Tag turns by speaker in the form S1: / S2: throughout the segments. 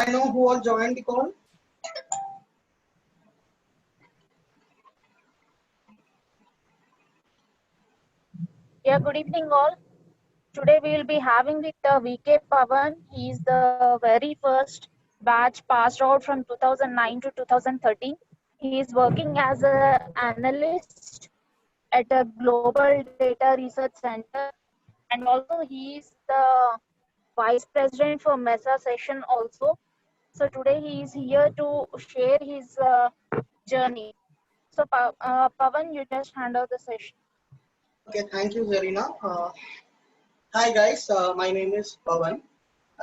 S1: I know who all joined the call.
S2: Yeah, good evening all. Today we will be having with VK Pavan. He is the very first batch passed out from 2009 to 2013. He is working as an analyst at a global data research center, and also he is the vice president for MESA session also. So today he is here to share his journey. So Pavan, you just handle the session.
S1: Okay, thank you, Zarina. Hi guys, my name is Pawan,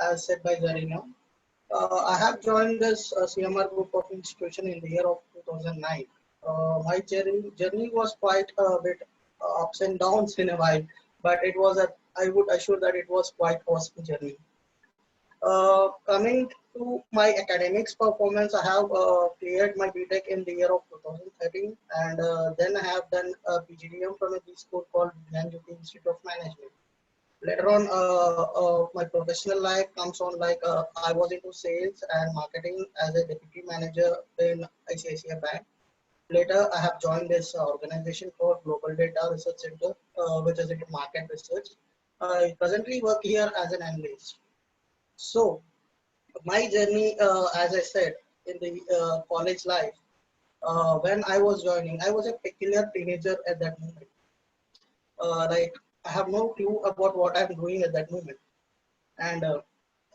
S1: as said by Zarina. I have joined this CMR group of institution in the year of 2009. My journey was quite a bit ups and downs in a while, but I would assure that it was quite awesome journey. Coming to my academics performance, I have cleared my BTech in the year of 2013, and then I have done a PGDM from a B school called Jyoti Institute of Management. Later on, my professional life comes on like I was into sales and marketing as a deputy manager in ICICI Bank. Later, I have joined this organization called Global Data Research Center, which is into market research. I presently work here as an analyst. So, my journey, as I said, in the college life, when I was joining, I was a peculiar teenager at that moment. Like, I have no clue about what I'm doing at that moment. And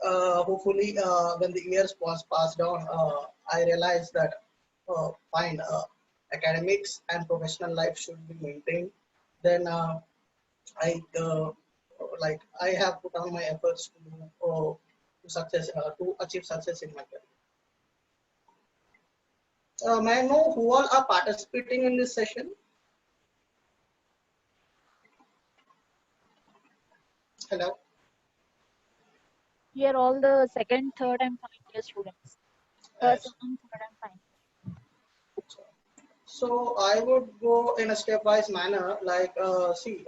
S1: hopefully, when the years passed on, I realized that fine, academics and professional life should be maintained. Then I like I have put on my efforts to achieve success in my career. May I know who all are participating in this session? Hello.
S2: Here all the second, third, and final year students.
S1: Yes.
S2: Second, third, and final.
S1: So I would go in a stepwise manner. Like, see,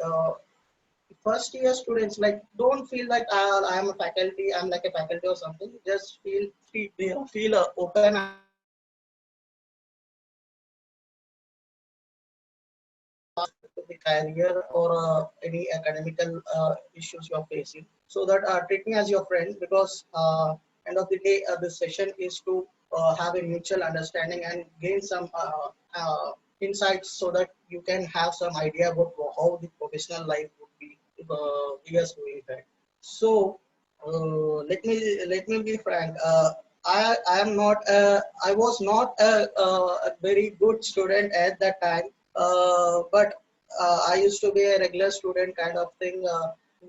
S1: first year students like don't feel like I am a faculty. I'm like a faculty or something. Just feel open. To the career or any academical issues you are facing, so that treat me as your friend, because end of the day this session is to have a mutual understanding and gain some insights, so that you can have some idea about how the professional life would be years going ahead. So let me be frank. I am not I was not a very good student at that time, but I used to be a regular student kind of thing.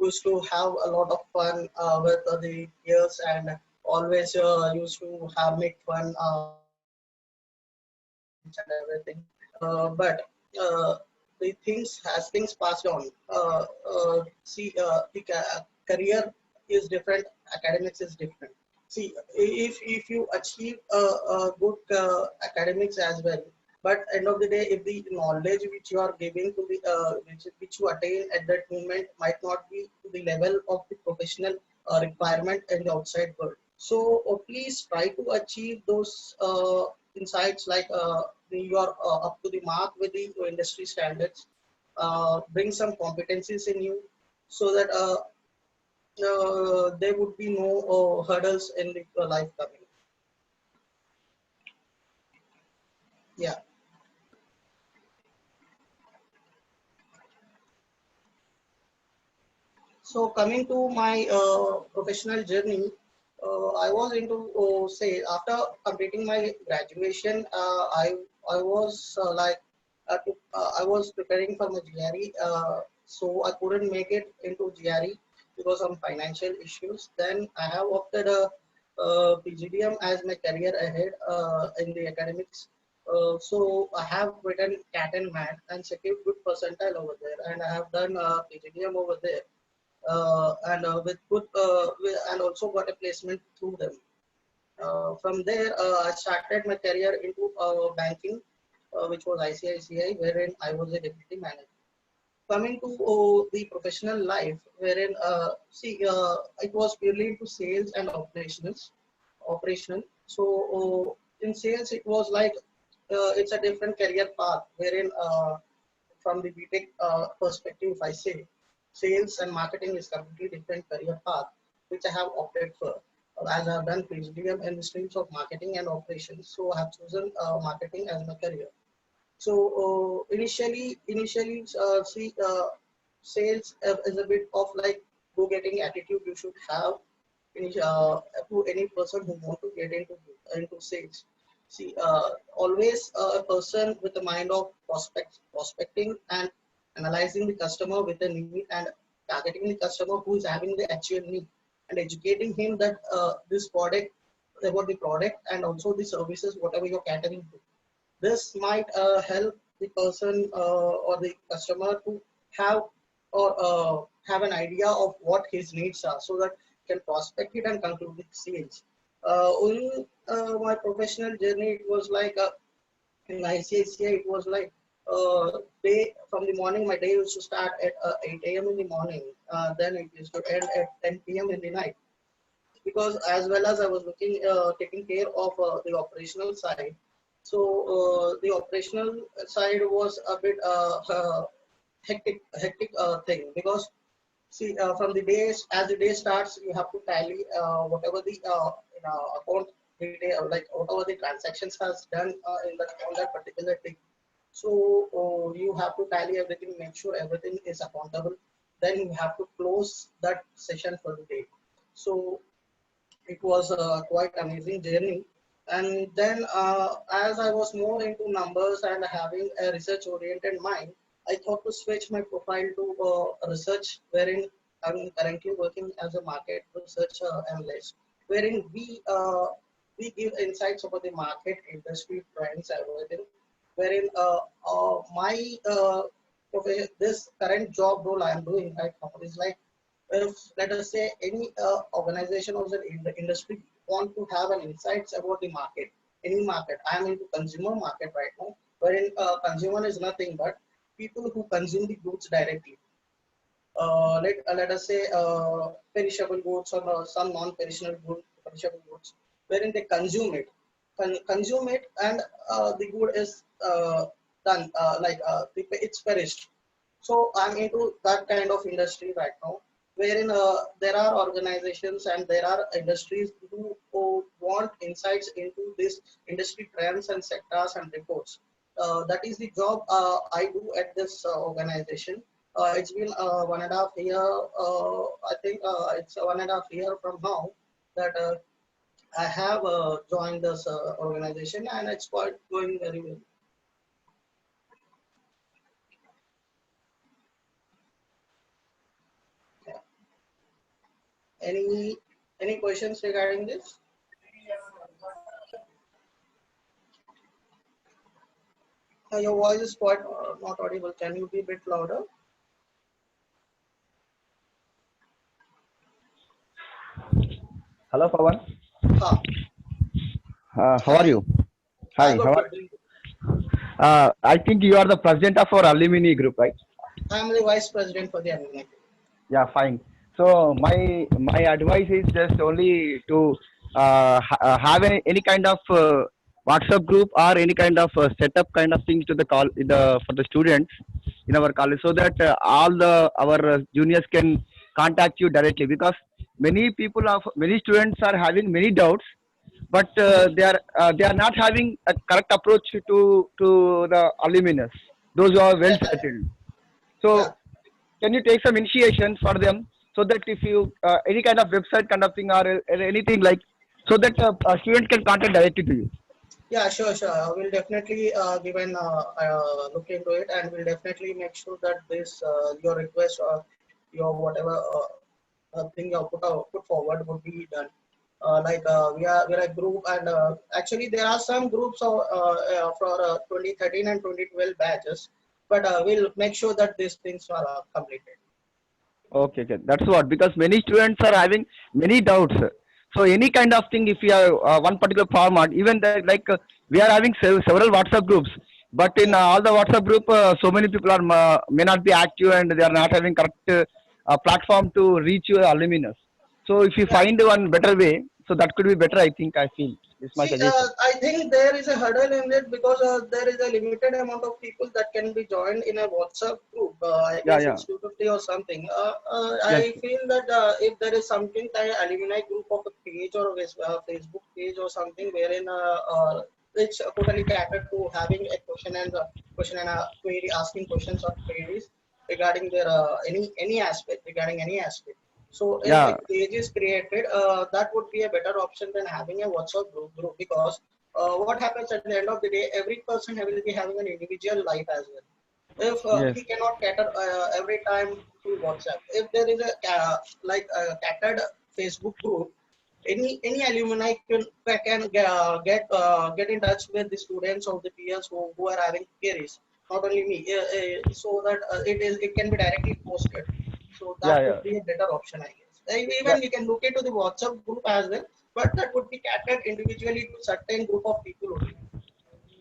S1: Used to have a lot of fun with the peers, and always used to have make fun and everything. But the things as things passed on. See, the career is different. Academics is different. See, if you achieve a good academics as well, but end of the day, if the knowledge which you are giving to the which you attain at that moment might not be to the level of the professional requirement in the outside world. So please try to achieve those insights, like you are up to the mark with the industry standards. Bring some competencies in you, so that there would be no hurdles in the life coming. Yeah. So coming to my professional journey, I was into say after completing my graduation, I was I was preparing for my GRE, so I couldn't make it into GRE because of financial issues. Then I have opted a PGDM as my career ahead in the academics. So I have written CAT and MAT and secured good percentile over there, and I have done PGDM over there, and with good and also got a placement through them. From there, I started my career into banking, which was ICICI, wherein I was a deputy manager. Coming to the professional life, wherein see, it was purely into sales and operations. operational. So in sales, it was like it's a different career path wherein from the BTech perspective, if I say sales and marketing is completely different career path, which I have opted for. As I have done PhD in the streams of marketing and operations, so I have chosen marketing as my career. So initially, see, sales is a bit of like go-getting attitude you should have to any person who want to get into sales. See, always a person with the mind of prospecting and analyzing the customer with a need and targeting the customer who is having the actual need and educating him that this product about the product and also the services whatever you're catering to. This might help the person or the customer to have or have an idea of what his needs are so that he can prospect it and conclude the sales. In my professional journey, it was like in ICICI, it was like day from the morning. My day used to start at 8 a.m. in the morning. Then it used to end at 10 p.m. in the night because as well as I was looking taking care of the operational side. So the operational side was a bit hectic thing because see from the days as the day starts, you have to tally whatever the account detail like whatever the transactions has done in that on that particular day. So you have to tally everything, make sure everything is accountable. Then you have to close that session for the day. So it was a quite amazing journey. And then as I was more into numbers and having a research oriented mind, I thought to switch my profile to research, wherein I'm currently working as a market research analyst, wherein we give insights about the market, industry trends, everything. Wherein my this current job role I am doing right now is like if let us say any organization or the industry want to have an insights about the market, any market. I am into consumer market right now, wherein consumer is nothing but people who consume the goods directly. Let us say perishable goods or some non-perishable perishable goods, wherein they consume it, consume it, and the good is done it's perished. So I'm into that kind of industry right now, wherein there are organizations and there are industries who want insights into this industry trends and sectors and reports. That is the job I do at this organization. It's been 1.5 year. I think it's 1.5 year from now that I have joined this organization, and it's quite going very well. Yeah. Any any questions regarding this? Your voice is quite not audible. Can you be a bit louder?
S3: Hello, Pawan.
S1: Ha.
S3: How are
S1: Hi.
S3: you? Hi,
S1: Good,
S3: how are
S1: good.
S3: you? I think you are the president of our alumni group, right?
S1: I'm the vice president for the alumni.
S3: Yeah, fine. So my advice is just only to have any kind of WhatsApp group or any kind of setup kind of things to the call for the students in our college, so that all the our juniors can contact you directly, because many students are having many doubts, but they are not having a correct approach to the alumnus, those who are well
S1: Yeah,
S3: settled.
S1: yeah,
S3: So can you take some initiation for them, so that if you any kind of website kind of thing, or anything like, so that students can contact directly to you.
S1: yeah. Sure, sure. We'll definitely give an look into it, and we'll definitely make sure that this your request or your whatever thing you put forward would be done. We're a group, and actually there are some groups for 2013 and 2012 batches, but we'll make sure that these things are completed.
S3: Okay, okay, that's what, because many students are having many doubts. So any kind of thing, if you have one particular format, even that, like we are having several WhatsApp groups, but in
S1: Yeah,
S3: all the WhatsApp group, so many people are may not be active, and they are not having correct platform to reach your alumnus. So if you
S1: yeah,
S3: find one better way, So that could be better, I think. I feel this is my
S1: See,
S3: suggestion.
S1: I think there is a hurdle in it because there is a limited amount of people that can be joined in a WhatsApp group. I
S3: Yeah,
S1: guess
S3: yeah,
S1: it's 250 or something.
S3: yes,
S1: I feel that if there is something like alumni group of a page or a Facebook page or something wherein it's totally catered to having a question and a query, asking questions or queries regarding their any aspect regarding any aspect. So if a
S3: yeah,
S1: page is created, that would be a better option than having a WhatsApp group because what happens at the end of the day, every person will be having an individual life as well. If
S3: yes,
S1: he cannot cater every time to WhatsApp, if there is a like a catered Facebook group, any alumni can get in touch with the students or the peers who are having queries. Not only me, so that it can be directly posted. So
S3: yeah,
S1: that
S3: yeah,
S1: would be a better option, I guess.
S3: yeah.
S1: Even we can look into the WhatsApp group as well, but that would be catered individually to certain group of people only.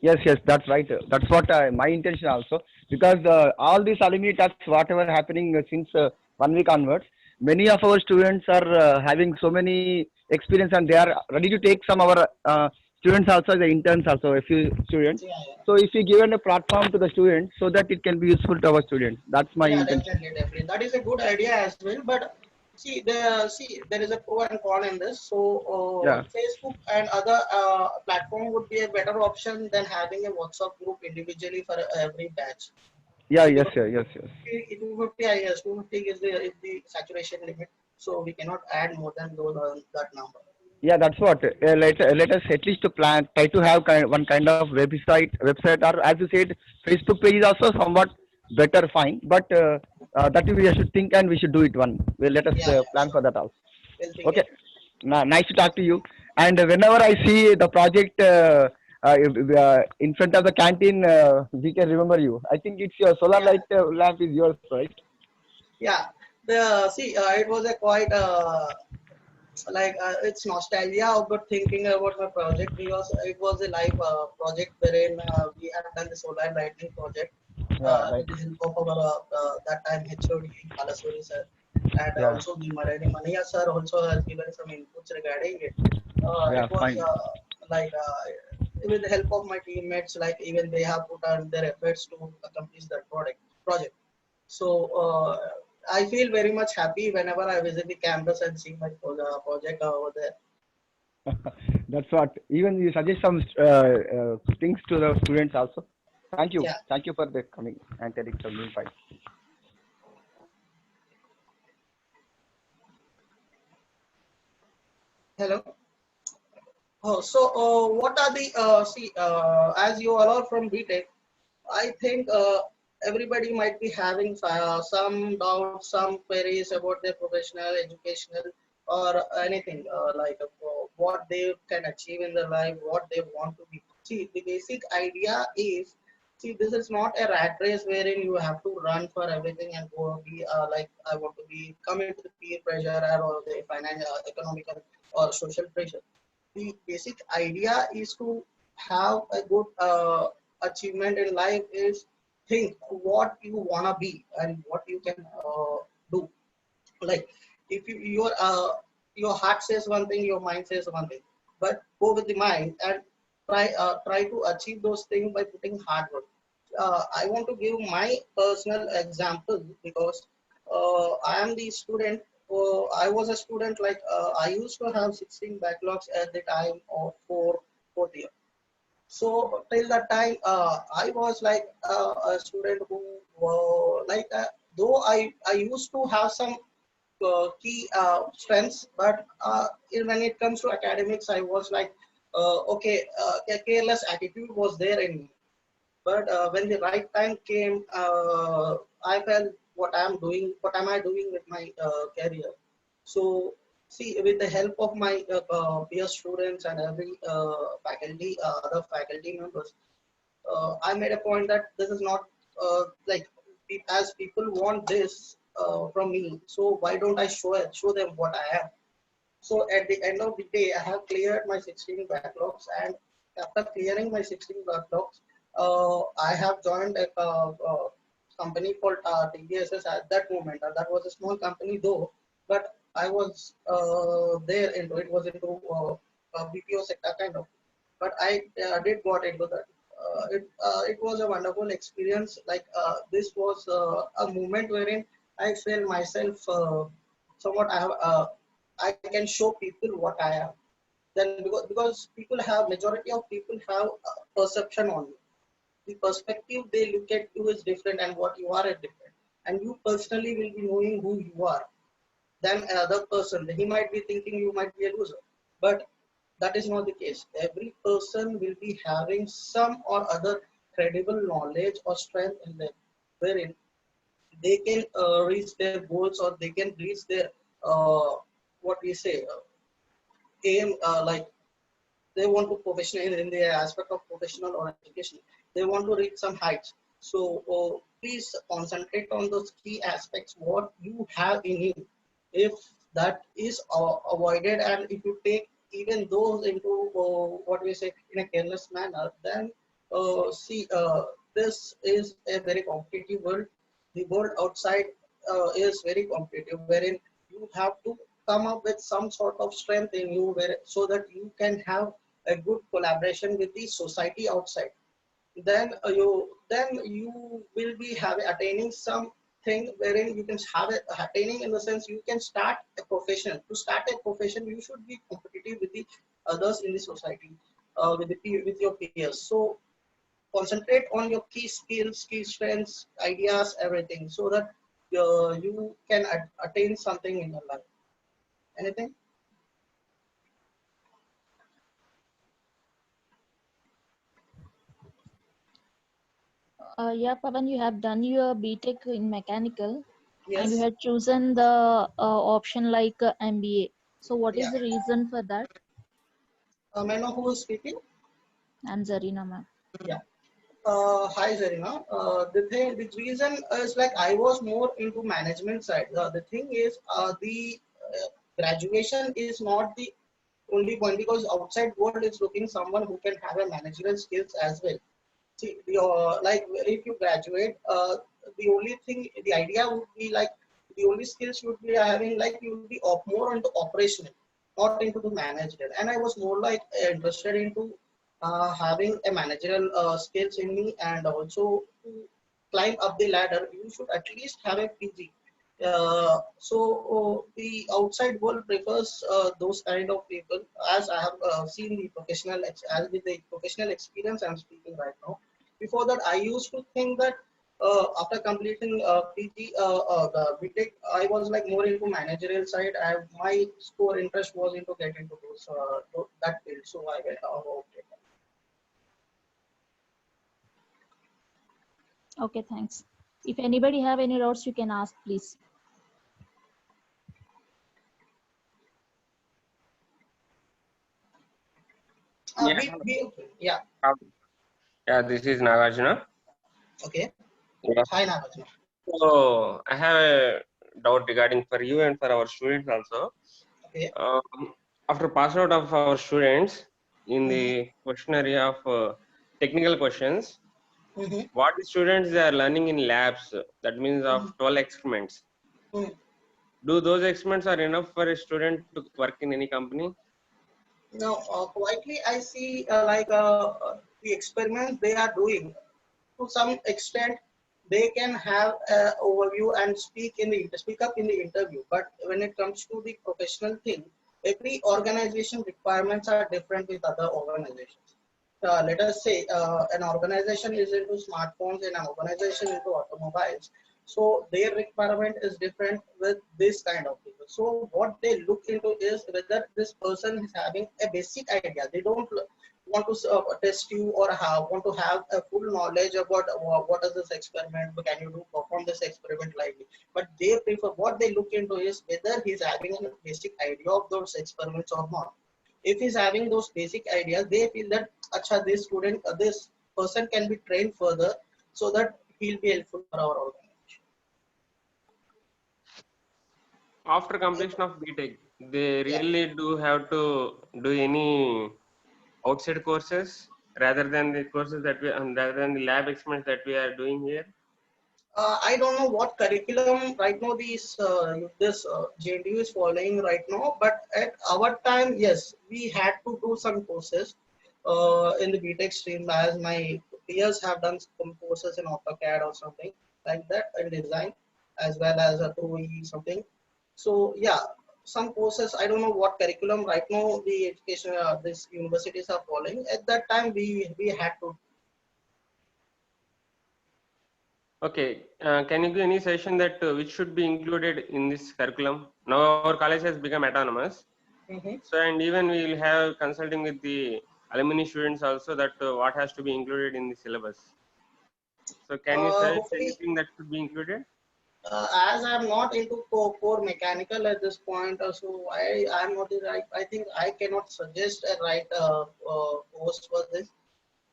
S3: Yes, yes, that's right. That's what my intention also. Because all these alumni talks, whatever happening since 1 week onwards, many of our students are having so many experience and they are ready to take some of our students also, the interns also, a few students.
S1: Yeah, yeah.
S3: So if we given a platform to the students so that it can be useful to our students, that's my
S1: Yeah,
S3: intention.
S1: definitely, definitely. That is a good idea as well. But see, there is a pro and con in this. So
S3: Yeah,
S1: Facebook and other platform would be a better option than having a WhatsApp group individually for every batch.
S3: yeah, yes,
S1: Because
S3: sir, yes, yes.
S1: 250, I guess 250 is the saturation limit. So we cannot add more than those that number.
S3: Yeah, that's what. Let us at least to plan, try to have one kind of website, or as you said, Facebook page is also somewhat better, fine. But that we should think and we should do it one. Well, let us
S1: Yeah, yeah,
S3: plan
S1: sure.
S3: for that also.
S1: We'll think
S3: Okay.
S1: about it.
S3: Nice to talk to you. And whenever I see the project in front of the canteen, we can remember you. I think it's your solar
S1: Yeah,
S3: light lamp is yours, right?
S1: yeah. It was a quite it's nostalgia about thinking about my project because it was a live project wherein we had done the solar lighting project
S3: Yeah, right.
S1: with the help of our that time HOD Balasuri sir and
S3: Yeah,
S1: also the Mania sir also has given some inputs regarding it.
S3: yeah,
S1: It was
S3: fine.
S1: like with the help of my teammates, like even they have put on their efforts to accomplish that project. So I feel very much happy whenever I visit the campus and see my project over there.
S3: That's what. Even you suggest some things to the students also. Thank you.
S1: Yeah.
S3: Thank you for the coming and telling some new fine.
S1: Hello. Oh, so what are the as you all are from BTech, I think everybody might be having some doubts, some queries about their professional, educational, or anything what they can achieve in their life, what they want to be. See, the basic idea is, see, this is not a rat race wherein you have to run for everything and go be like I want to be come into the peer pressure or the financial, economical, or social pressure. The basic idea is to have a good achievement in life is think what you wanna be and what you can do. Like if your heart says one thing, your mind says one thing, but go with the mind and try to achieve those things by putting hard work. I want to give my personal example because I am the student. I was a student like I used to have 16 backlogs at the time of fourth year. So till that time, I was like a student who though I used to have some key strengths, but when it comes to academics, I was like okay, a careless attitude was there in me. But when the right time came, I felt what am I doing with my career? So, see, with the help of my peer students and every other faculty members, I made a point that this is not like as people want this from me. So why don't I show them what I am? So at the end of the day, I have cleared my 16 backlogs, and after clearing my 16 backlogs, I have joined a company called TBSS at that moment. And that was a small company though, but I was there into it was into BPO sector kind of, but I did got into that. It was a wonderful experience. Like this was a moment wherein I felt myself somewhat I can show people what I am. Then because people have majority of people have a perception on you. The perspective they look at you is different, and what you are is different. And you personally will be knowing who you are than another person. He might be thinking you might be a loser, but that is not the case. Every person will be having some or other credible knowledge or strength in them, wherein they can reach their goals or they can reach their what we say aim. Like they want to professional in the aspect of professional or education. They want to reach some heights. So please concentrate on those key aspects what you have in you. If that is avoided, and if you take even those into what we say in a careless manner, then see this is a very competitive world. The world outside is very competitive, wherein you have to come up with some sort of strength in you, where so that you can have a good collaboration with the society outside. Then you will be having attaining something wherein you can have it attaining in the sense you can start a profession. To start a profession, you should be competitive with the others in the society, with your peers. So concentrate on your key skills, key strengths, ideas, everything, so that you can attain something in your life. Anything?
S2: Yeah, Pavan, you have done your BTech in mechanical and you
S1: Yes.
S2: had chosen the option like MBA. So, what is
S1: Yeah.
S2: the reason for that?
S1: May I know who is speaking?
S2: I'm Zarina, ma'am.
S1: Yeah. Hi Zarina. The reason is like I was more into management side. The thing is, the graduation is not the only point, because outside world is looking someone who can have a managerial skills as well. See, like if you graduate, the only thing, the idea would be like the only skills you would be having, like you would be more into operational, not into the managerial. And I was more like interested into having a managerial skills in me, and also to climb up the ladder, you should at least have a PG. The outside world prefers those kind of people, as I have seen the as with the professional experience I'm speaking right now. Before that, I used to think that after completing PG, the BTech, I was like more into managerial side. My core interest was into get into that field, so I went about it.
S2: Okay, thanks. If anybody have any doubts, you can ask, please.
S4: Yeah.
S1: Yeah.
S4: Yeah, this is Nagarjuna.
S1: Okay.
S4: Yeah.
S1: Hi, Nagarjuna.
S4: So I have a doubt regarding for you and for our students also.
S1: Okay.
S4: After pass out of our students in
S1: Mm-hmm.
S4: the questionnaire of technical questions,
S1: Mm-hmm.
S4: what the students they are learning in labs, that means of 12 experiments.
S1: Mm-hmm.
S4: Do those experiments are enough for a student to work in any company?
S1: Now, quietly, I see the experiments they are doing. To some extent, they can have an overview and speak up in the interview. But when it comes to the professional thing, every organization requirements are different with other organizations. Let us say an organization is into smartphones and an organization into automobiles. So their requirement is different with this kind of people. So what they look into is whether this person is having a basic idea. They don't want to test you or want to have a full knowledge about what is this experiment, can you do perform this experiment likely. But they prefer, what they look into is whether he's having a basic idea of those experiments or not. If he's having those basic ideas, they feel that acha, this student, this person can be trained further, so that he'll be helpful for our organization.
S4: After completion of BTech, they really do have to do any outside courses rather than the courses that we rather than the lab experiments that we are doing here.
S1: I don't know what curriculum right now this JNTU is following right now, but at our time, yes, we had to do some courses in the BTech stream, as my peers have done some courses in AutoCAD or something like that in design, as well as a 2E something. So yeah, some courses, I don't know what curriculum right now the education these universities are following. At that time, we had to.
S4: Okay, can you give any suggestion that which should be included in this curriculum? Now our college has become autonomous.
S1: Mhm.
S4: So, and even we will have consulting with the alumni students also that what has to be included in the syllabus. So, can you suggest
S1: Hopefully,
S4: anything that should be included?
S1: as I'm not into core mechanical at this point, so I'm not the right. I think I cannot suggest a right course for this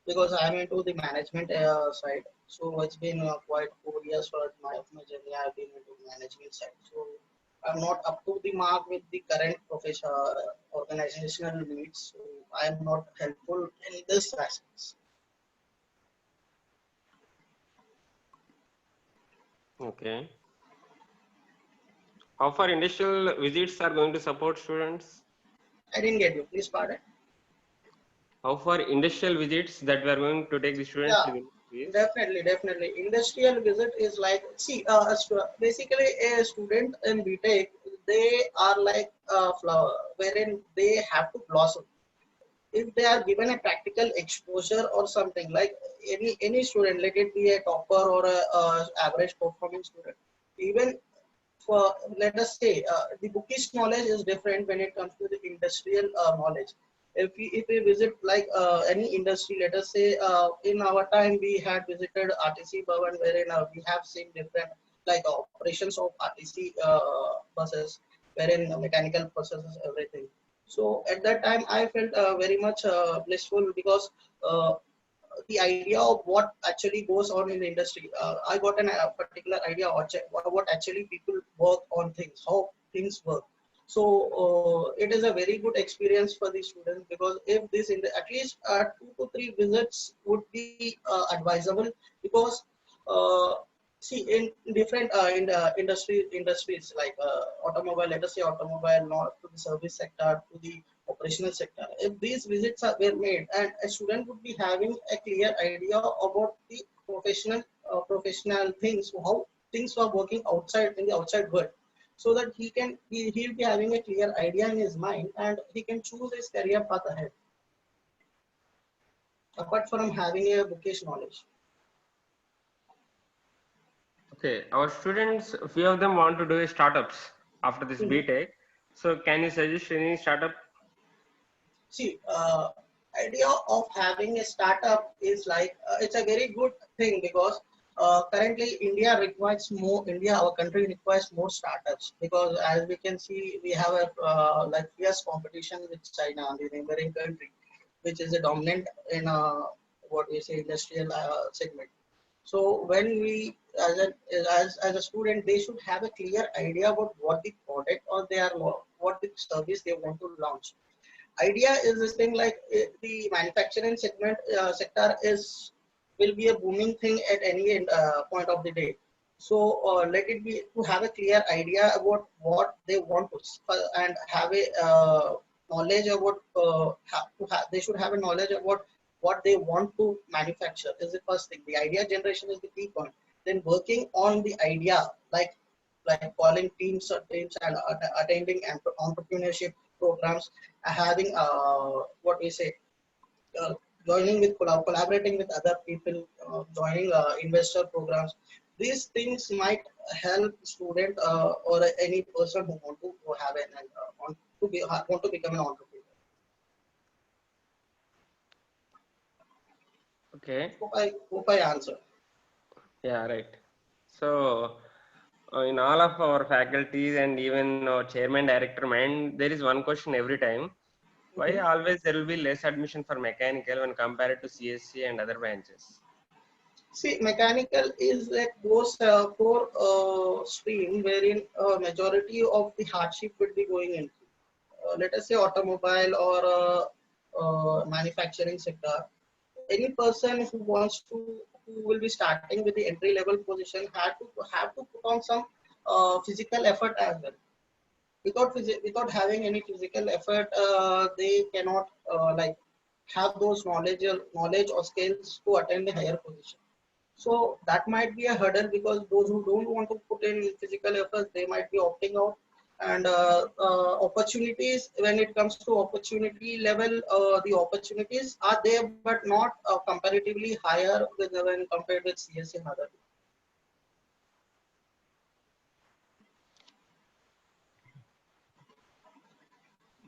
S1: because I'm into the management side. So it's been quite 4 years for my journey. I've been into management side. So I'm not up to the mark with the current profession organizational needs. So I'm not helpful in this aspect.
S4: Okay. How far industrial visits are going to support students?
S1: I didn't get you. Please pardon.
S4: How far industrial visits that we are going to take the students
S1: Yeah.
S4: to the industries?
S1: Definitely. Industrial visit is like, see, basically a student in BTech, they are like a flower, wherein they have to blossom. If they are given a practical exposure or something, like any student, let it be a topper or a average performing student, even for, let us say, the bookish knowledge is different when it comes to the industrial knowledge. If we visit like any industry, let us say in our time we had visited RTC Bhavan, wherein we have seen different like operations of RTC buses, wherein mechanical processes everything. So at that time I felt very much blissful because the idea of what actually goes on in the industry. I got a particular idea of what actually people work on things, how things work. So it is a very good experience for the students because if this in the, at least 2 to 3 visits would be advisable because uh, see in different industries like automobile, let us say automobile, not to the service sector, to the operational sector. If these visits were made and a student would be having a clear idea about the professional things, how things are working outside in the outside world, so that he'll be having a clear idea in his mind and he can choose his career path ahead, apart from having a bookish knowledge.
S4: Okay, our students, a few of them want to do startups after this
S1: Mhm.
S4: BTech. So, can you suggest any startup?
S1: See, idea of having a startup is like it's a very good thing because currently India, our country requires more startups because as we can see, we have a like fierce competition with China, the neighboring country, which is a dominant in what we say industrial segment. So when we, as a student, they should have a clear idea about what the product or what the service they want to launch. Idea is this thing like the manufacturing segment sector is will be a booming thing at any point of the day. So let it be to have a clear idea about what they want to and have a knowledge about they should have a knowledge about what they want to manufacture is the first thing. The idea generation is the key point. Then working on the idea, like calling teams and attending entrepreneurship programs, having what we say, uh, joining with collaborating with other people, joining investor programs. These things might help student or any person who want to have want to become an entrepreneur.
S4: Okay,
S1: Hope I answered.
S4: yeah, right. So, in all of our faculties and even our chairman director mind, there is one question every time. Why
S1: Mhm.
S4: always there will be less admission for mechanical when compared to CSC and other branches?
S1: See, mechanical is a core stream wherein majority of the hardship will be going into. Let us say automobile or manufacturing sector. Any person who wants to who will be starting with the entry level position have to put on some physical effort as well. Without having any physical effort, they cannot like have those knowledge or skills to attain the higher position. So that might be a hurdle, because those who don't want to put in physical efforts, they might be opting out. And opportunities, when it comes to opportunity level, the opportunities are there, but not comparatively higher when compared with CSE and other.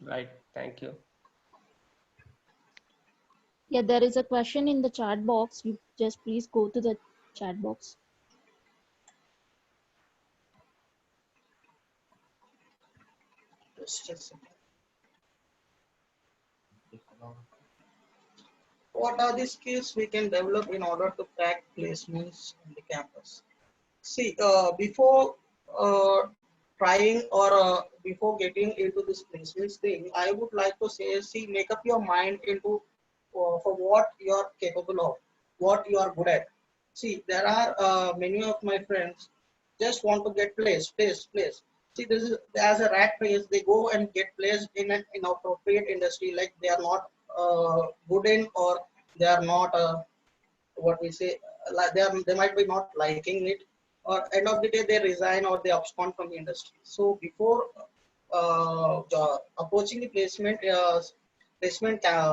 S4: Right. Thank you.
S2: Yeah, there is a question in the chat box. You just please go to the chat box.
S1: Just a second. What are the skills we can develop in order to crack placements on the campus? See, before trying or before getting into this placements thing, I would like to say, see, make up your mind into for what you are capable of, what you are good at. See, there are many of my friends just want to get placed. See, this is as a rat race. They go and get placed in an inappropriate industry, like they are not good in, or they are not what we say, like they might be not liking it, or end of the day they resign or they abscond from the industry. So before approaching the placement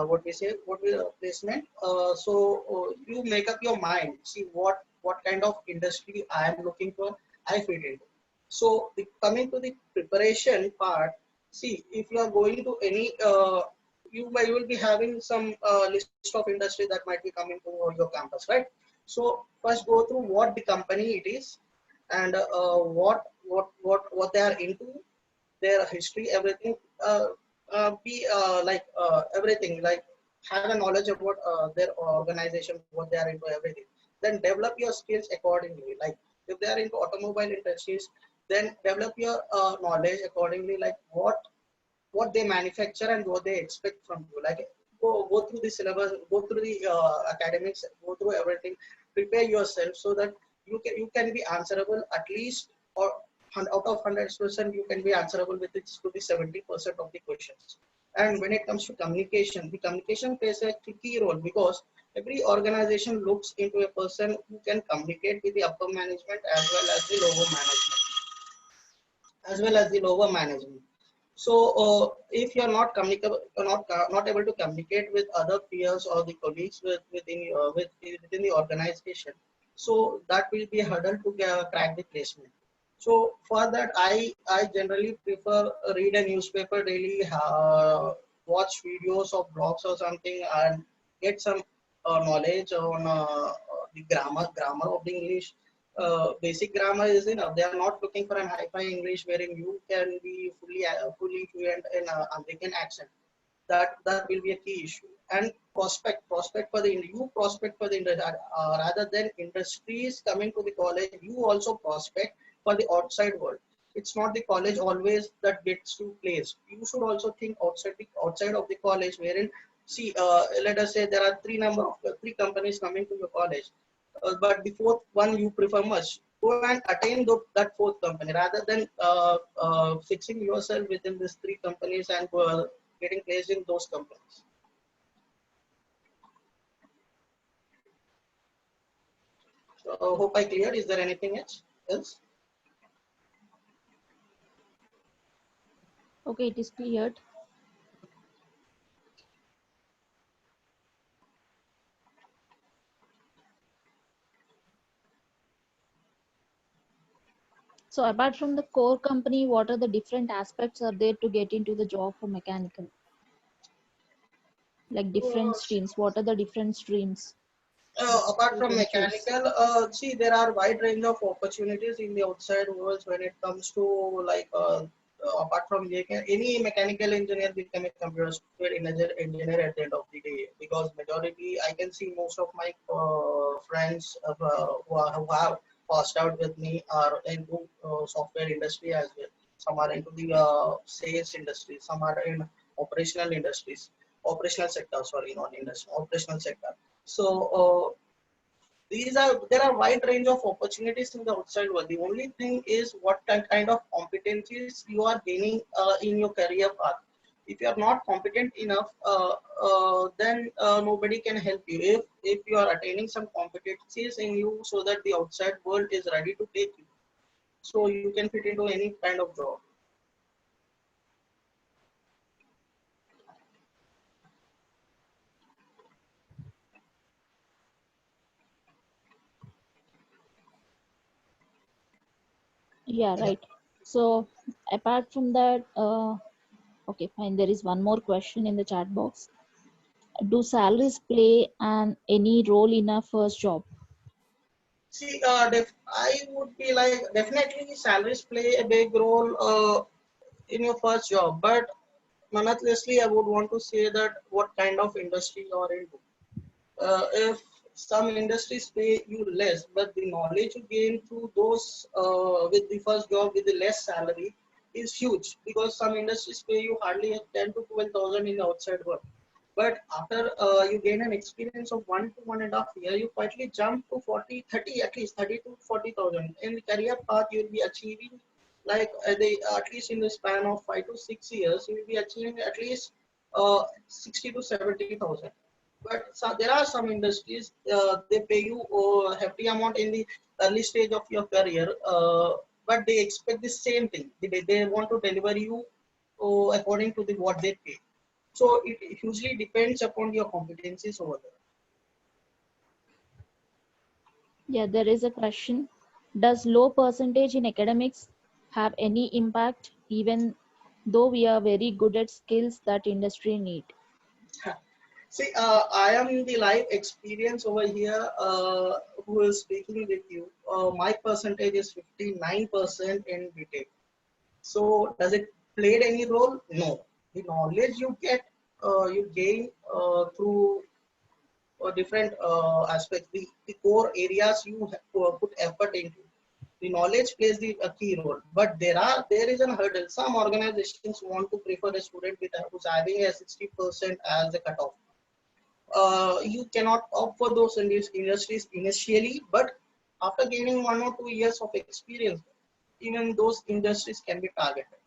S1: what we say, what we placement, so you make up your mind, see what kind of industry I am looking for, I fit into. So coming to the preparation part, see, if you are going to any you will be having some list of industry that might be coming to your campus, right? So first go through what the company it is, and what they are into, their history, everything. Be like everything, like have a knowledge about their organization, what they are into, everything. Then develop your skills accordingly. Like if they are into automobile industries, then develop your knowledge accordingly, like what they manufacture and what they expect from you. Like go through the syllabus, go through the academics, go through everything, prepare yourself so that you can be answerable at least, or out of 100% you can be answerable with it to the 70% of the questions. And when it comes to communication, the communication plays a key role, because every organization looks into a person who can communicate with the upper management as well as the lower management. So if you're not communicable, you're not able to communicate with other peers or the colleagues within the organization, so that will be a hurdle to crack the placement. So for that, I generally prefer read a newspaper daily, watch videos of blogs or something, and get some knowledge on the grammar of the English. Basic grammar is enough. They are not looking for an hi-fi English wherein you can be fully fluent in American accent. That will be a key issue. And prospect for the you prospect for the rather than industries coming to the college, you also prospect for the outside world. It's not the college always that gets you placed. You should also think outside of the college, wherein, see, let us say there are three companies coming to your college, but the fourth one you prefer much. Go and attain that fourth company, rather than fixing yourself within these three companies and getting placed in those companies. So hope I cleared. Is there anything else?
S2: Okay, it is cleared. So apart from the core company, what are the different aspects are there to get into the job for mechanical? Like different streams, what are the different streams?
S1: Apart
S2: You
S1: from
S2: can choose.
S1: mechanical, see, there are wide range of opportunities in the outside world when it comes to, like, apart from any mechanical engineer become a computer software engineer at the end of the day, because majority I can see most of my friends who have passed out with me are into software industry as well. Some are into the sales industry, some are in operational industries, operational sector, sorry, not industry, operational sector. So There are wide range of opportunities in the outside world. The only thing is what kind of competencies you are gaining in your career path. If you are not competent enough, then nobody can help you. If you are attaining some competencies in you, so that the outside world is ready to take you, so you can fit into any kind of job.
S2: Yeah,
S1: Yeah.
S2: right. So apart from that, okay, fine. There is one more question in the chat box. Do salaries play any role in a first job?
S1: See, I would be like, definitely salaries play a big role in your first job, but honestly, I would want to say that what kind of industry you are into. If some industries pay you less, but the knowledge you gain through those with the first job with the less salary is huge, because some industries pay you hardly 10 to 12,000 in the outside work. But after you gain an experience of 1 to 1.5 year, you quietly jump to 40, 30, at least 30 to 40,000. In the career path, you will be achieving like at least in the span of 5 to 6 years, you will be achieving at least 60 to 70,000. But so there are some industries, they pay you a hefty amount in the early stage of your career, but they expect the same thing. They want to deliver you according to the what they pay. So it hugely depends upon your competencies over there.
S2: Yeah, there is a question. Does low percentage in academics have any impact, even though we are very good at skills that industry need?
S1: See, I am the live experience over here who is speaking with you. My percentage is 59% in BTech. So does it played any role? No. The knowledge you get, you gain through different aspects. The core areas you put effort into. The knowledge plays a key role, but there is a hurdle. Some organizations want to prefer a student who's having a 60% as a cutoff. You cannot opt for those industries initially, but after gaining 1 or 2 years of experience, even those industries can be targeted.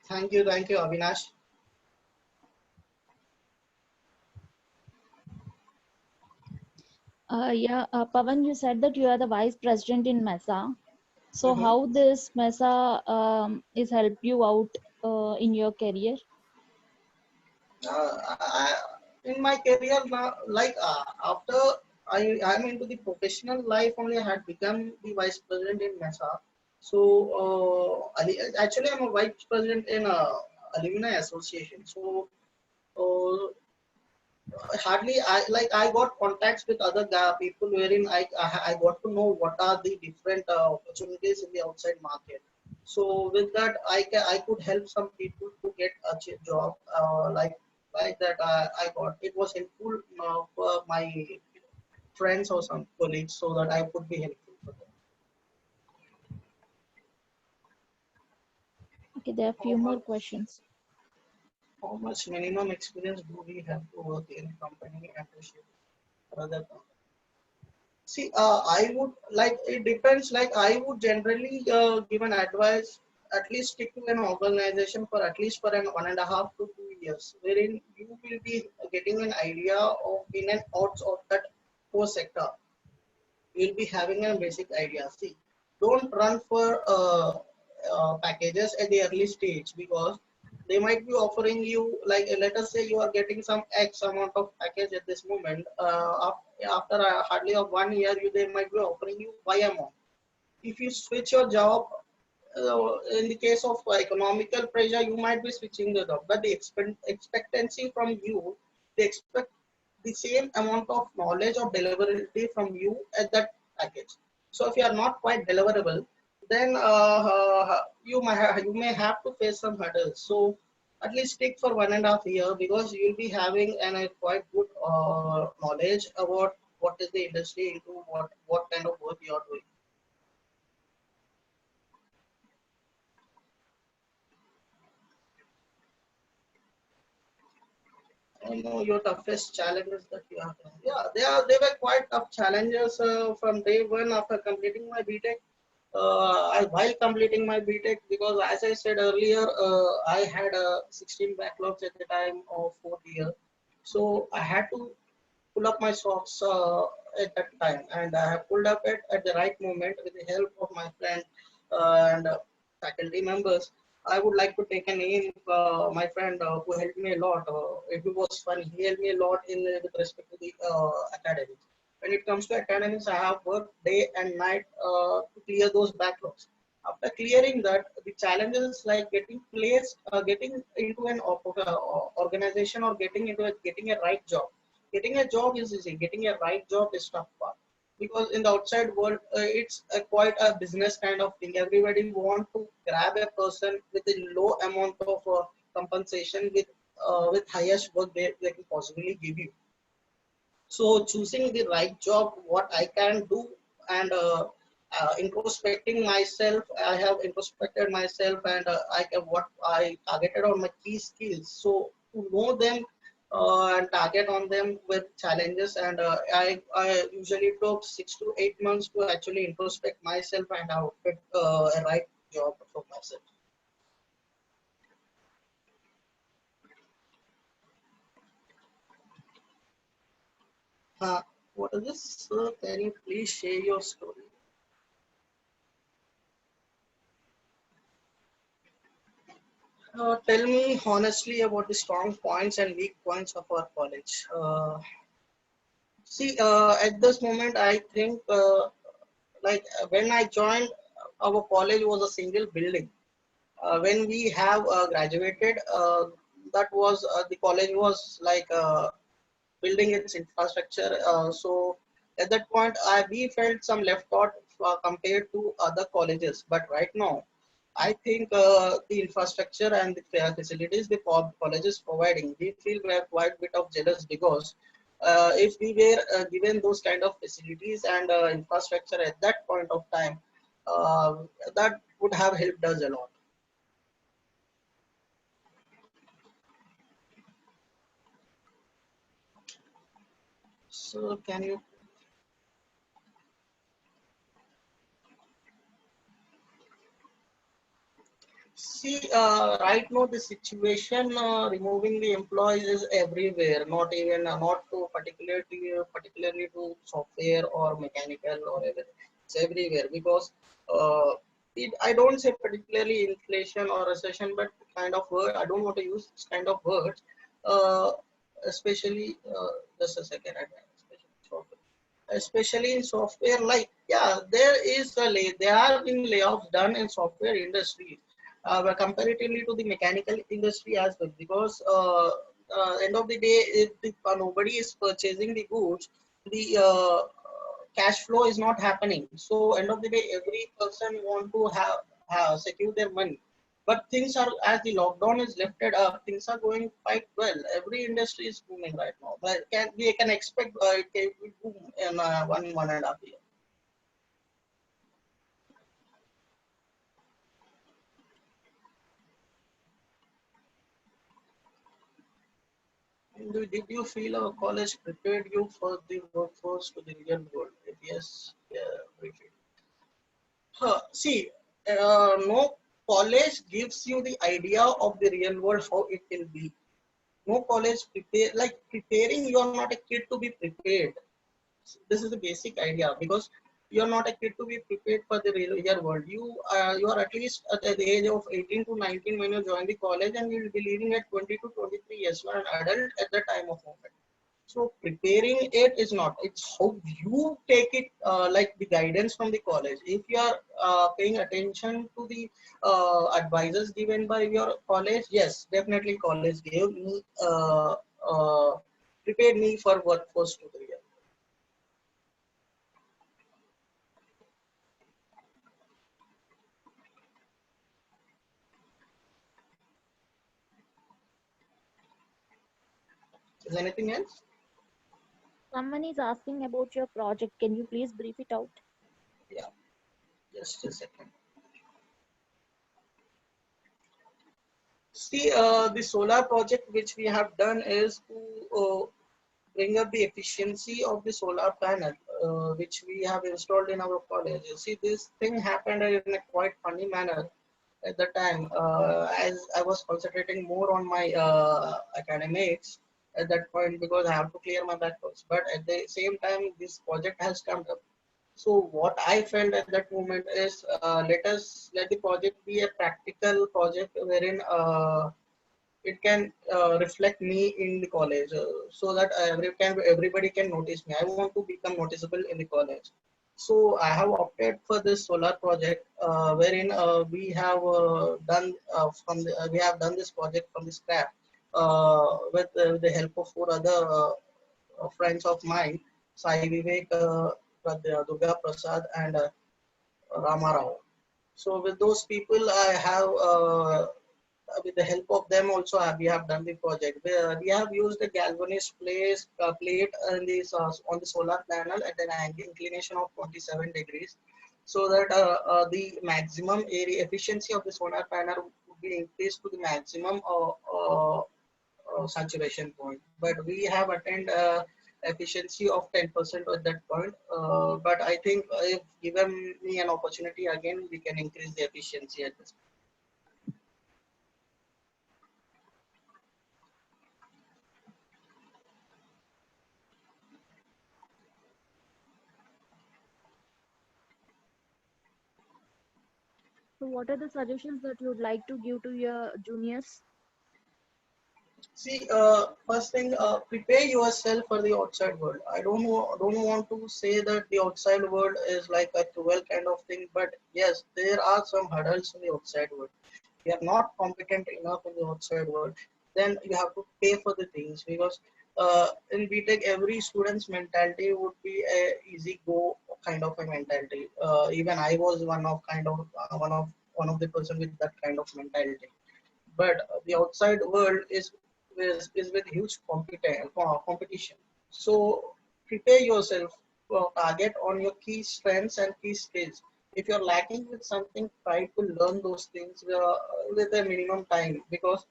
S1: Thank you, Avinash.
S2: Yeah, Pavan, you said that you are the vice president in MESA. So
S1: Mhm.
S2: how this MESA is help you out in your career?
S1: In my career now, like after I'm into the professional life only, I had become the vice president in MESA. So actually, I'm a vice president in alumni association. So uh, hardly I got contacts with other people wherein I got to know what are the different opportunities in the outside market. So with that, I could help some people to get a job like that. I got it was helpful for my friends or some colleagues, so that I could be helpful for them.
S2: Okay, there are
S1: How
S2: few more
S1: much
S2: questions.
S1: how much minimum experience do we have to work in a company and to shift other company? See, I would like it depends. Like I would generally give an advice, at least stick to an organization for at least for an 1.5 to 2 years, wherein you will be getting an idea of in and outs of that core sector. You'll be having a basic idea. See, don't run for packages at the early stage, because they might be offering you like let us say you are getting some X amount of package at this moment. After hardly of 1 year, they might be offering you Y amount. If you switch your job, in the case of economical pressure, you might be switching the job, but the expectancy from you, they expect the same amount of knowledge or deliverability from you at that package. So if you are not quite deliverable, then you may have to face some hurdles. So at least stick for 1.5 year, because you'll be having a quite good knowledge about what is the industry into, what kind of work you are doing. know your toughest challenges that you have done. Yeah, they were quite tough challenges from day one after completing my BTech. While completing my BTech, because as I said earlier, I had 16 backlogs at the time of fourth year, so I had to pull up my socks at that time, and I have pulled up at the right moment with the help of my friend and faculty members. I would like to take a name, my friend who helped me a lot. If it was fun, he helped me a lot in with respect to the academics. When it comes to academics, I have worked day and night to clear those backlogs. After clearing that, the challenges like getting placed, getting into an organization or getting a right job. Getting a job is easy. Getting a right job is tough part, because in the outside world, it's quite a business kind of thing. Everybody want to grab a person with a low amount of compensation with highest work they can possibly give you. So choosing the right job, what I can do, and introspecting myself, I have introspected myself, and I can what I targeted on my key skills. So to know them and target on them with challenges, and I usually took 6 to 8 months to actually introspect myself and outfit a right job for myself. Uh, what is this? Can you please share your story? Tell me honestly about the strong points and weak points of our college. See, at this moment, I think when I joined, our college was a single building. When we have graduated, that was the college was like building its infrastructure. So at that point, we felt some left out compared to other colleges. But right now, I think the infrastructure and the facilities the college is providing, we feel we are quite a bit of jealous, because if we were given those kind of facilities and infrastructure at that point of time, uh, that would have helped us a lot. So can you see, right now the situation removing the employees is everywhere, not even not to particularly to software or mechanical or everything. It's everywhere, because I don't say particularly inflation or recession, but kind of word, I don't want to use this kind of words, uh, especially just a second, especially in software, like, yeah, there is there are being layoffs done in software industry, but comparatively to the mechanical industry as well, because end of the day, if nobody is purchasing the goods, the cash flow is not happening. So end of the day, every person want to have secure their money. But things are, as the lockdown is lifted up, things are going quite well. Every industry is booming right now. But we can expect it will boom in 1.5 years. Did you feel our college prepared you for the workforce to the real world? If yes, yeah, briefly. See, no college gives you the idea of the real world, how it will be. No college preparing you are not a kid to be prepared. This is the basic idea, because you're not a kid to be prepared for the real world. You are at least at the age of 18 to 19 when you join the college, and you'll be leaving at 20 to 23 years. You are an adult at the time of movement. So preparing it is not. It's how you take it, like the guidance from the college. If you are paying attention to the advices given by your college, yes, definitely college gave me prepared me for workforce to the real. Is anything else?
S2: Someone is asking about your project. Can you please brief it out?
S1: Yeah, just a second. See, the solar project which we have done is to bring up the efficiency of the solar panel, which we have installed in our college. You see, this thing happened in a quite funny manner at the time, as I was concentrating more on my academics at that point because I have to clear my backlogs. But at the same time, this project has come up. So what I felt at that moment is let the project be a practical project wherein it can reflect me in the college, so that everybody can notice me. I want to become noticeable in the college. So I have opted for this solar project, wherein we have done this project from the scratch, with the help of four other friends of mine, Sai Vivek, Durga Prasad, and Rama Rao. So with those people, with the help of them also, we have done the project. We have used a galvanized plate on the solar panel at an inclination of 27 degrees, so that the maximum area efficiency of the solar panel would be increased to the maximum saturation point. But we have attained efficiency of 10% at that point. But I think if given me an opportunity again, we can increase the efficiency at this.
S2: So what are the suggestions that you would like to give to your juniors?
S1: See, first thing, prepare yourself for the outside world. Don't want to say that the outside world is like a cruel kind of thing, but yes, there are some hurdles in the outside world. You are not competent enough in the outside world, then you have to pay for the things, because in BTech every student's mentality would be a easy go kind of a mentality. Even I was one of the person with that kind of mentality. But the outside world is with huge competition. So prepare yourself for target on your key strengths and key skills. If you're lacking with something, try to learn those things with a minimum time, because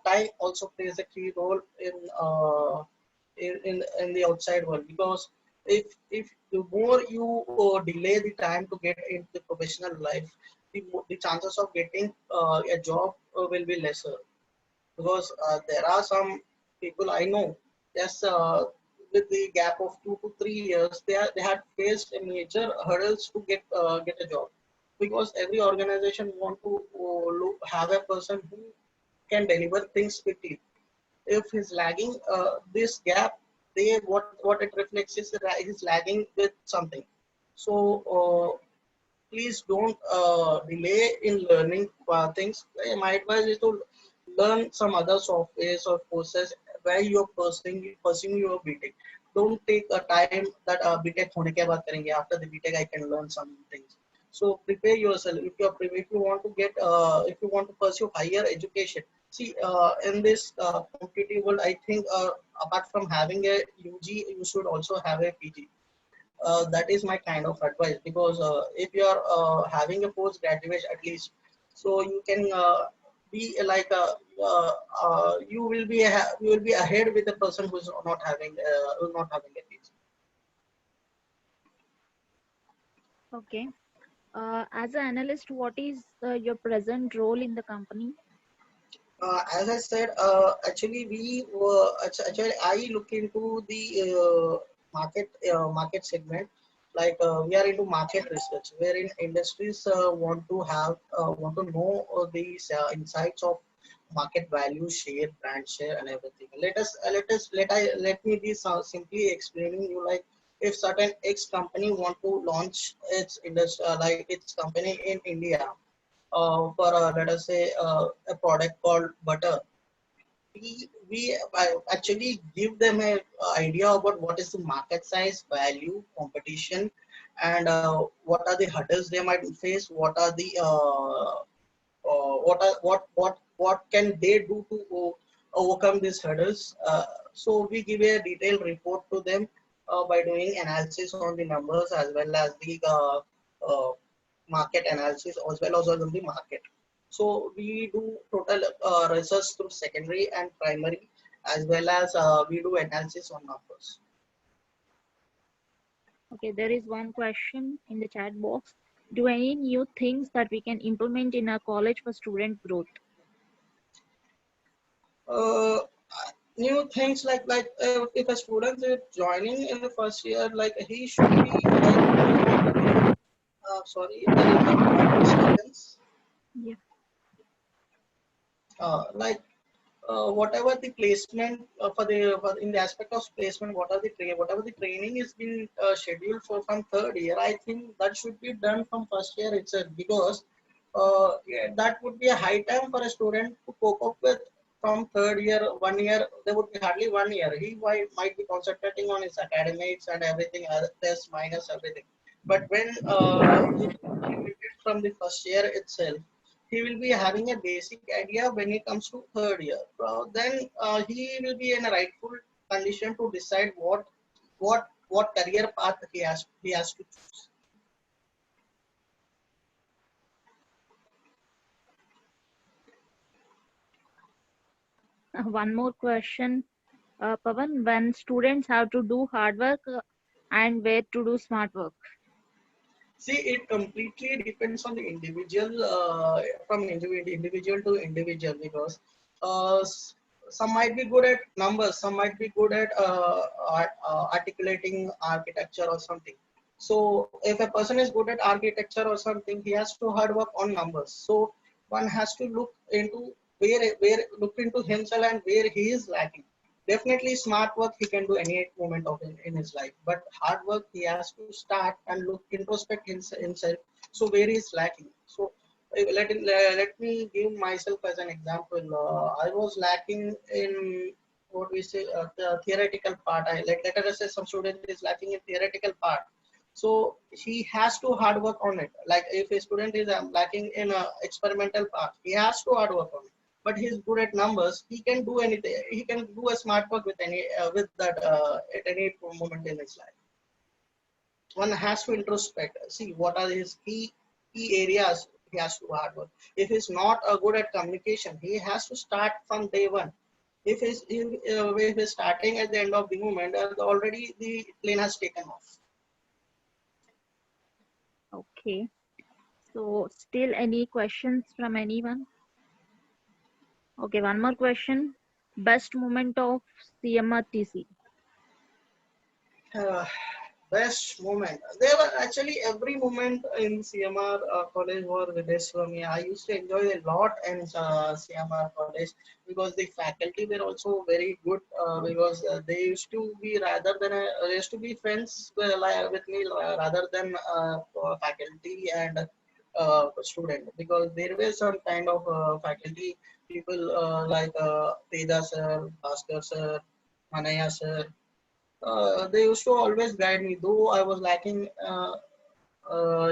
S1: time also plays a key role in the outside world. Because if the more you delay the time to get into the professional life, the chances of getting a job will be lesser. Because there are some people I know, yes, with the gap of 2 to 3 years, they had faced a major hurdles to get a job, because every organization want to have a person who can deliver things quickly. If he's lagging this gap, they what it reflects is that he's lagging with something. So please don't delay in learning things. My advice is to learn some other softwares or courses where you're pursuing your BTech. Don't take a time that BTech होने के बाद करेंगे. After the BTech, I can learn some things. So prepare yourself. If you want to if you want to pursue higher education. See, in this competitive world, I think apart from having a UG, you should also have a PG. That is my kind of advice, because if you are having a post graduation at least, so you can be like you will be ahead with a person who's not having a PhD.
S2: Okay. As an analyst, what is your present role in the company?
S1: As I said, actually I look into the market segment. Like we are into market research, wherein industries want to know these insights of market value, share, brand share, and everything. Let me be simply explaining you, like if certain X company want to launch its industry, like its company in India, for let us say a product called butter. We actually give them a idea about what is the market size, value, competition, and what are the hurdles they might face. What are the what can they do to overcome these hurdles. So we give a detailed report to them by doing analysis on the numbers, as well as the market analysis, as well as on the market. So we do total research through secondary and primary, as well as we do analysis on numbers.
S2: Okay, there is one question in the chat box. Do any new things that we can implement in our college for student growth?
S1: uh, New things like if a student is joining in the first year, like he should be sorry, there is a disturbance.
S2: Yeah.
S1: Like whatever the placement for in the aspect of placement, whatever the training is being scheduled for from third year, I think that should be done from first year itself, because yeah, that would be a high time for a student to cope up with. From third year, 1 year, there would be hardly 1 year. He might be concentrating on his academics and everything, other plus minus everything. But when he completed from the first year itself, he will be having a basic idea when he comes to third year. Then he will be in a rightful condition to decide what career path he has to choose.
S2: One more question, Pavan. When students have to do hard work and where to do smart work?
S1: See, it completely depends on the individual, from individual to individual, because some might be good at numbers, some might be good at articulating architecture or something. So, if a person is good at architecture or something, he has to hard work on numbers. So, one has to look into himself and where he is lacking. Definitely, smart work he can do any moment of in his life, but hard work he has to start and look introspect himself. So where he is lacking. So let me give myself as an example. I was lacking in what we say the theoretical part. Let us say some student is lacking in theoretical part. So he has to hard work on it. Like if a student is lacking in experimental part, he has to hard work on it, but he's good at numbers. He can do anything. He can do a smart work with any with that at any moment in his life. One has to introspect, see what are his key areas. He has to hard work. If he's not good at communication, he has to start from day one. If he's starting at the end of the moment, already the plane has taken off.
S2: Okay. So still any questions from anyone? Okay, one more question. Best moment of CMRTC.
S1: Uh, Best moment. There were actually every moment in CMR college was the best for me. I used to enjoy a lot in CMR college, because the faculty were also very good. Because they used to be they used to be friends with me rather than faculty and student. Because there were some kind of faculty people like Teja sir, Bhaskar sir, Manaya sir. They used to always guide me, though I was lacking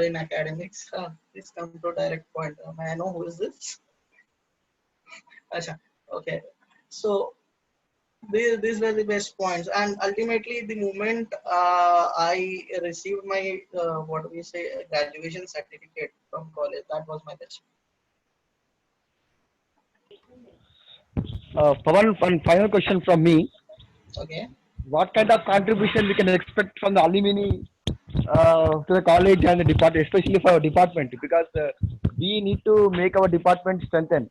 S1: in academics. Please come to direct point. May I know who is this? Acha. Okay. So these were the best points, and ultimately, the moment I received my what we say graduation certificate from college, that was my best.
S3: Pawan, one final question from me.
S1: Okay.
S3: What kind of contribution we can expect from the alumni to the college and the department, especially for our department, because we need to make our department strengthen.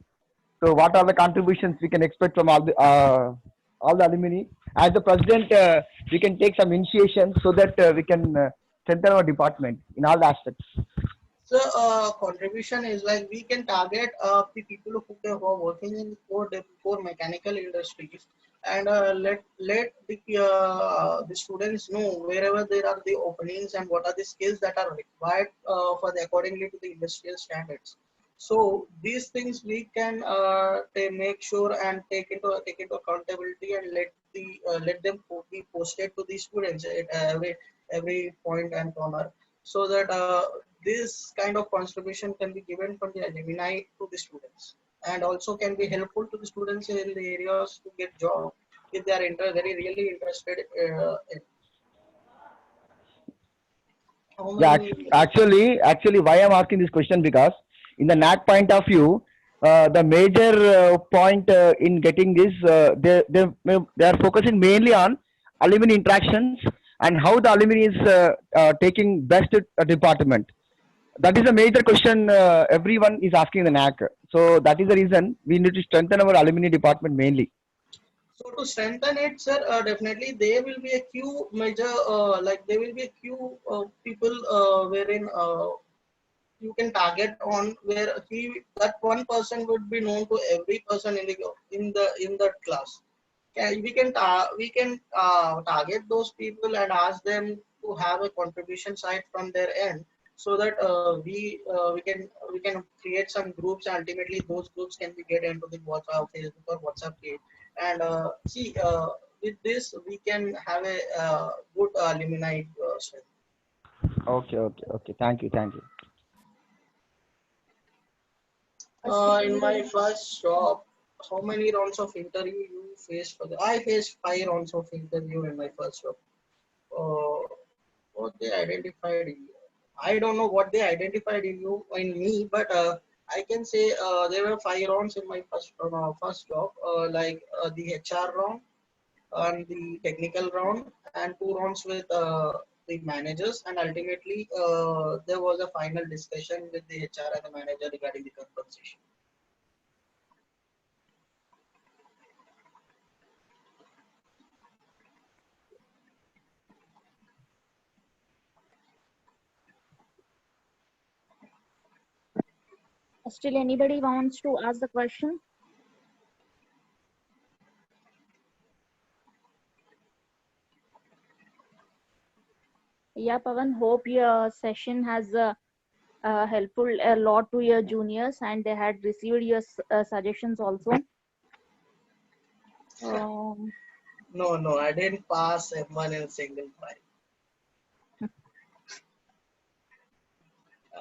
S3: So, what are the contributions we can expect from all the alumni? As the president, we can take some initiation so that we can strengthen our department in all the aspects.
S1: So contribution is like we can target the people who are working in core mechanical industries, and let the students know wherever there are the openings and what are the skills that are required for the accordingly to the industrial standards. So these things we can make sure and take into accountability, and let them be posted to the students at every point and corner, so that this kind of contribution can be given from the alumni to the students, and also can be helpful to the students in the areas to get job if they are very really interested in how
S3: Yeah,
S1: many.
S3: actually, why I'm asking this question, because in the NAC point of view, the major point in getting this, they are focusing mainly on alumni interactions and how the alumni is taking best department. That is a major question everyone is asking the NAC. So that is the reason we need to strengthen our alumni department mainly.
S1: So to strengthen it, sir, definitely there will be a few major, like there will be a few people wherein you can target on where that one person would be known to every person in the class. We can target those people and ask them to have a contribution side from their end, so that we can create some groups. Ultimately, those groups can be get into the WhatsApp, Facebook, or WhatsApp page. And with this, we can have a good alumni strength.
S3: Okay, okay, okay. Thank you, thank you.
S2: Still
S1: In my
S2: anybody?
S1: first job, how many rounds of interview you faced for the? I faced 5 rounds of interview in my first job. Uh, what they identified in you? I don't know what they identified in me, but I can say there were 5 rounds in my first job, like the HR round and the technical round, and 2 rounds with the managers, and ultimately there was a final discussion with the HR and the manager regarding the compensation.
S2: Still anybody wants to ask the question? Yeah, Pavan, hope your session has helpful a lot to your juniors and they had received your suggestions also. Um,
S1: No, I didn't pass M1 in single file.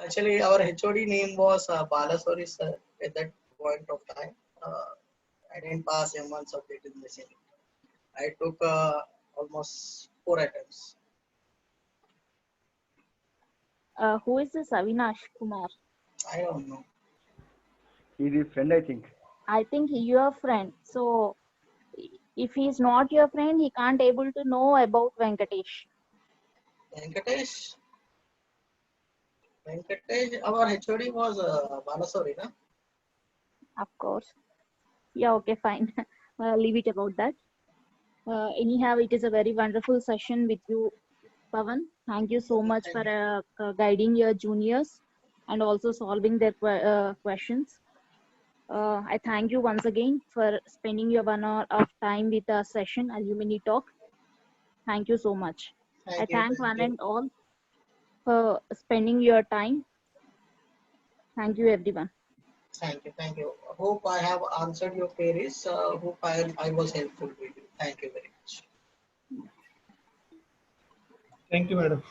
S1: Actually, our HOD name was Balasori sir at that point of time. I didn't pass M1 subject in the single file. I took almost 4 attempts.
S2: who is this Avinash Kumar?
S1: I don't know.
S3: He's a friend, I think.
S2: I think your friend. So if he's not your friend, he can't able to know about Venkatesh.
S1: Venkatesh, our HOD was Balasori, na?
S2: Of course. Yeah, okay, fine. Leave it about that. Anyhow, it is a very wonderful session with you, Pavan. Thank you so
S1: Okay,
S2: much for
S1: thank you.
S2: guiding your juniors and also solving their questions. I thank you once again for spending your 1 hour of time with our session, Alumni Talk. Thank you so much. I
S1: Thank you.
S2: thank
S1: Thank
S2: one
S1: you.
S2: and all for spending your time. Thank you, everyone.
S1: Thank you. Thank you. Hope I have answered your queries. Hope I was helpful with you. Thank you very much.
S5: Thank you, madam.